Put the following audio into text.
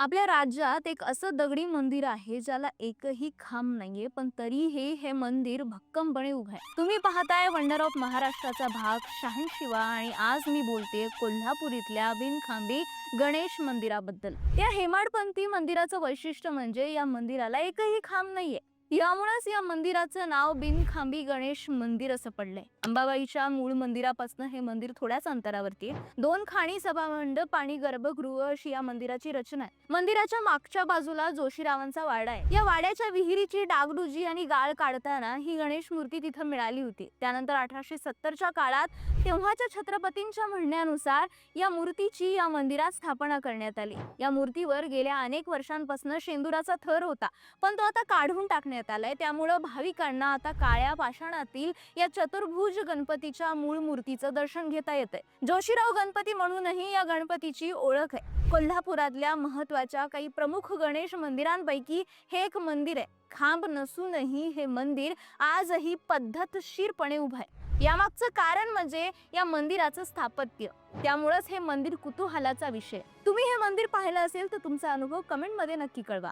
आपल्या राज्यात एक असं दगडी मंदिर आहे ज्याला एकही खांब नाहीये, पण तरीही हे मंदिर भक्कमपणे उभं आहे. तुम्ही पाहताय वंडर ऑफ महाराष्ट्राचा भाग शहाणशिवा आणि आज मी बोलतेय कोल्हापूर इथल्या बिनखांबी गणेश मंदिराबद्दल. या हेमाडपंथी मंदिराचं वैशिष्ट्य म्हणजे या मंदिराला एकही खांब नाहीये. यामुळेच या मंदिराचं नाव बिनखांबी गणेश मंदिर असं पडलंय. अंबाबाईच्या मूळ मंदिरापासून हे मंदिर थोड्याच अंतरावरती आहे. 2 खाणी, सभामंडप आणि गर्भगृह अशी या मंदिराची रचना आहे. मंदिराच्या मागच्या बाजूला जोशीरावांचा वाडा आहे. या वाड्याच्या विहिरीची डागडुजी आणि गाळ काढताना ही गणेश मूर्ती तिथं मिळाली होती. त्यानंतर 1870च्या काळात तेव्हाच्या छत्रपतींच्या म्हणण्यानुसार या मूर्तीची या मंदिरात स्थापना करण्यात आली. या मूर्तीवर गेल्या अनेक वर्षांपासून शेंदुराचा थर होता, पण तो आता काढून टाकण्यात आलाय. त्यामुळे भाविकांना आता काळ्या पाषाणातील या चतुर्भुज गणपतीच्या मूळ मूर्तीचं दर्शन घेता येतंय. जोशीराव गणपती म्हणूनही या गणपतीची ओळख आहे. कोल्हापुरातल्या महत्त्वाच्या काही प्रमुख गणेश मंदिरांपैकी हे एक मंदिर आहे. खांब नसूनही हे मंदिर आजही पद्धतशीरपणे उभं आहे. यामागचं कारण म्हणजे या मंदिराचं स्थापत्य. त्यामुळेच हे मंदिर कुतूहलाचा विषय. तुम्ही हे मंदिर पाहिलं असेल तर तुमचा अनुभव कमेंटमध्ये नक्की कळवा.